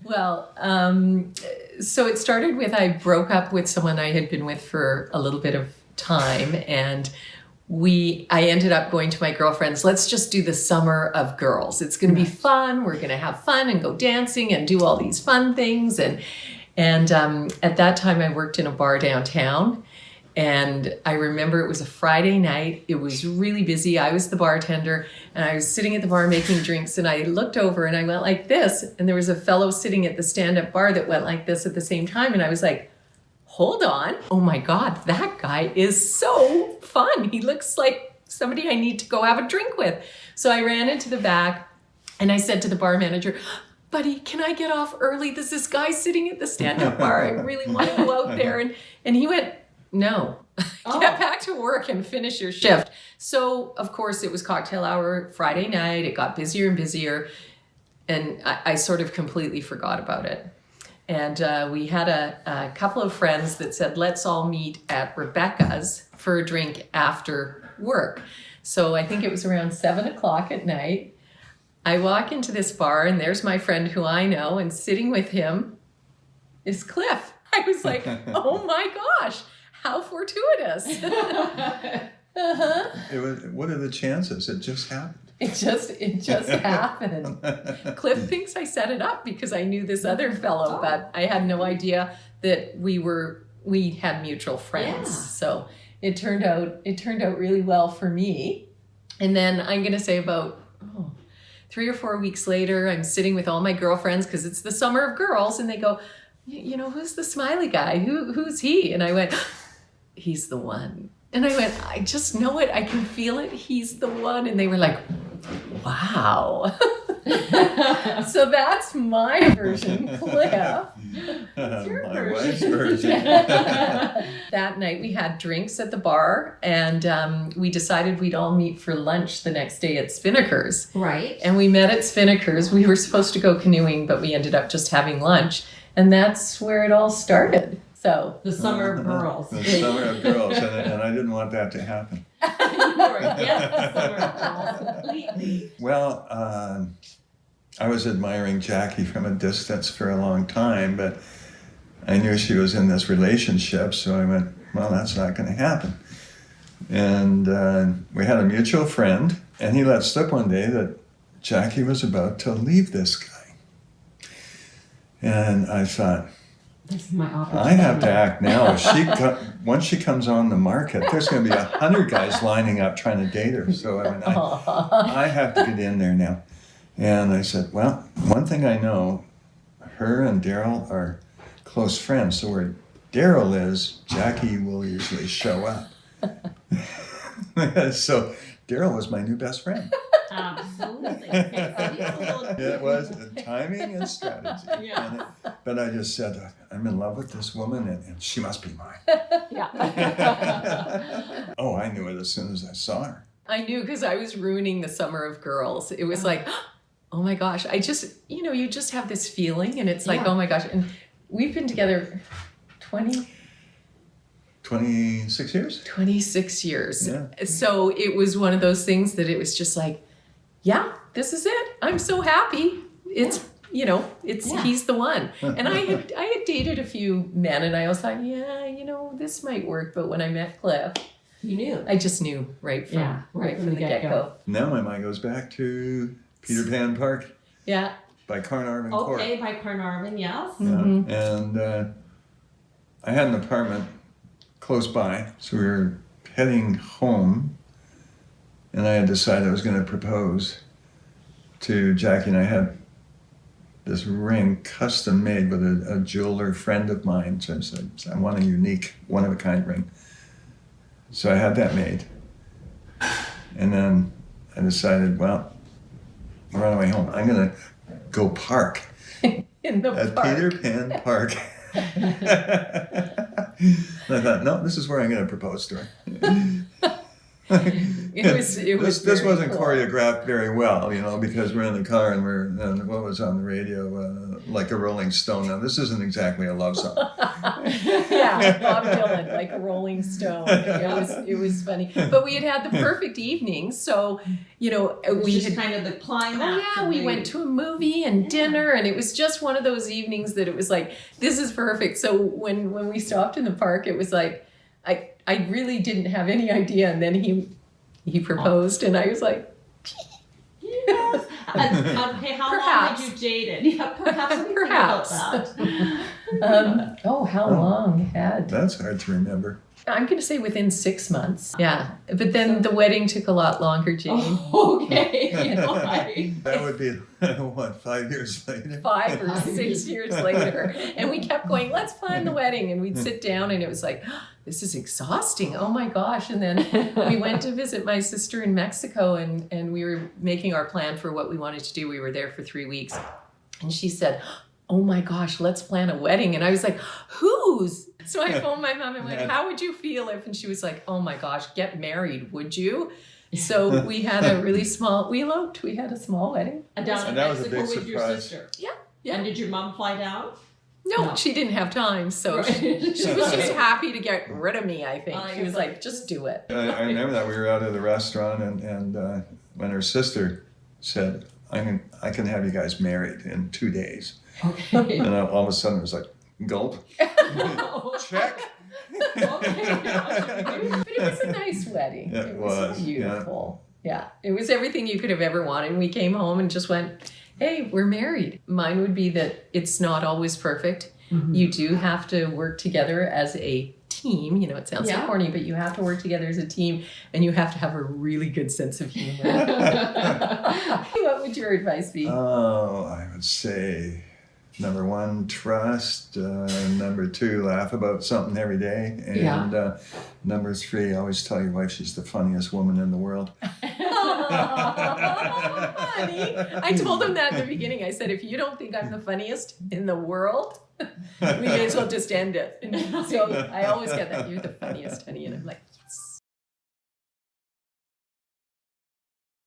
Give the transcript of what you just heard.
Well, so it started with I broke up with someone I had been with for a little bit of time, and I ended up going to my girlfriends. Let's just do the summer of girls. It's going to be fun. We're going to have fun and go dancing and do all these fun things. And at that time, I worked in a bar downtown. And I remember it was a Friday night. It was really busy. I was the bartender, and I was sitting at the bar making drinks, and I looked over and I went like this. And there was a fellow sitting at the stand-up bar that went like this at the same time. And I was like, hold on. Oh my God, that guy is so fun. He looks like somebody I need to go have a drink with. So I ran into the back and I said to the bar manager, buddy, can I get off early? There's this guy sitting at the stand-up bar. I really want to go out there. And he went, no, get back to work and finish your shift. So, of course, it was cocktail hour Friday night. It got busier and busier. And I sort of completely forgot about it. And we had a couple of friends that said, let's all meet at Rebecca's for a drink after work. So I think it was around 7:00 at night. I walk into this bar, and there's my friend who I know, and sitting with him is Cliff. I was like, oh my gosh. How fortuitous. What are the chances? It just happened. It just happened. Cliff thinks I set it up because I knew this other fellow, but I had no idea that we had mutual friends. Yeah. So it turned out really well for me. And then I'm going to say about 3 or 4 weeks later, I'm sitting with all my girlfriends because it's the summer of girls, and they go, you know, who's the smiley guy? Who's he? And I went, he's the one. And I went, I just know it. I can feel it. He's the one. And they were like, wow. So that's my version, Cliff. What's your my wife's version. That night we had drinks at the bar, and we decided we'd all meet for lunch the next day at Spinnaker's. Right. And we met at Spinnaker's. We were supposed to go canoeing, but we ended up just having lunch. And that's where it all started. So the summer of girls. The summer of girls, and I didn't want that to happen. You were against the summer of girls completely. Well, I was admiring Jackie from a distance for a long time, but I knew she was in this relationship, so I went, well, that's not going to happen. And we had a mutual friend, and he let slip one day that Jackie was about to leave this guy. And I thought, this is my opportunity. I have to act now. Once she comes on the market, there's going to be 100 guys lining up trying to date her. So I have to get in there now. And I said, well, one thing I know, her and Daryl are close friends. So where Daryl is, Jackie will usually show up. So Daryl was my new best friend. Absolutely. Okay, so It was timing and strategy. Yeah. But I just said, I'm in love with this woman, and she must be mine. yeah. Oh, I knew it as soon as I saw her. I knew because I was ruining the summer of girls. It was like, oh my gosh, I just, you just have this feeling, and it's like, oh my gosh. And we've been together 26 years? 26 years. Yeah. So it was one of those things that it was just like, yeah, this is it. I'm so happy. It's, he's the one. And I had dated a few men, and I always thought, this might work. But when I met Cliff, you knew. I just knew right from the get-go. Now my mind goes back to Peter Pan Park. Yeah. By Carnarvon Court. Okay, by Carnarvon, yes. Mm-hmm. Yeah. And I had an apartment close by, so we were heading home, and I had decided I was going to propose to Jackie, and I had this ring custom made with a jeweler friend of mine. So I said, I want a unique, one-of-a-kind ring. So I had that made. And then I decided, well, we're on our way home. I'm going to go park In the at park. Peter Pan Park. And I thought, no, this is where I'm going to propose to her. This very wasn't cool. choreographed very well, you know, because we're in the car and what was on the radio, like a Rolling Stone. Now, this isn't exactly a love song. Yeah, Bob Dylan, like a Rolling Stone. It was funny, but we had the perfect evening. So, you know, It was we just had. kind of the climax. Oh yeah, of we the- went to a movie and dinner, and it was just one of those evenings that it was like, this is perfect. So when we stopped in the park, it was like, I really didn't have any idea, and then he proposed, and I was like, Yes. Okay, how Perhaps. long had you dated? Yeah, perhaps. Let me think Perhaps. about that. how long had? That's hard to remember. I'm going to say within 6 months. Yeah, but then the wedding took a lot longer, Jane. Okay. All right. That would be, what, 5 years later? 5 or 6 years later, and we kept going, let's plan the wedding, and we'd sit down, and it was like, this is exhausting, oh my gosh. And then we went to visit my sister in Mexico, and we were making our plan for what we wanted to do. We were there for 3 weeks, and she said, oh my gosh, let's plan a wedding. And I was like, whose? So I phoned my mom and went, how would you feel if? And she was like, oh my gosh, get married, would you? So we had a really small, we eloped, we had a small wedding. And down in And that was a Mexico big with your surprise. sister. Yeah. And did your mom fly down? No, No. she didn't have time, so Right. she was just happy to get rid of me, I think. I She was was like, like, just do it. I remember that we were out at the restaurant, and when her sister said, I can have you guys married in 2 days. Okay. And all of a sudden it was like, gulp, check. But it was a nice wedding. It was, yeah. beautiful. Yeah, it was everything you could have ever wanted. And we came home and just went, hey, we're married. Mine would be that it's not always perfect. Mhm. You do have to work together as a team. You know, it sounds so Yeah. corny, but you have to work together as a team, and you have to have a really good sense of humor. What would your advice be? Oh, I would say number 1, trust. Number 2, laugh about something every day. And number 3, always tell your wife she's the funniest woman in the world. Honey, I told him that in the beginning. I said, if you don't think I'm the funniest in the world, we may as well just end it. And so I always get that, you're the funniest, honey. And I'm like, yes.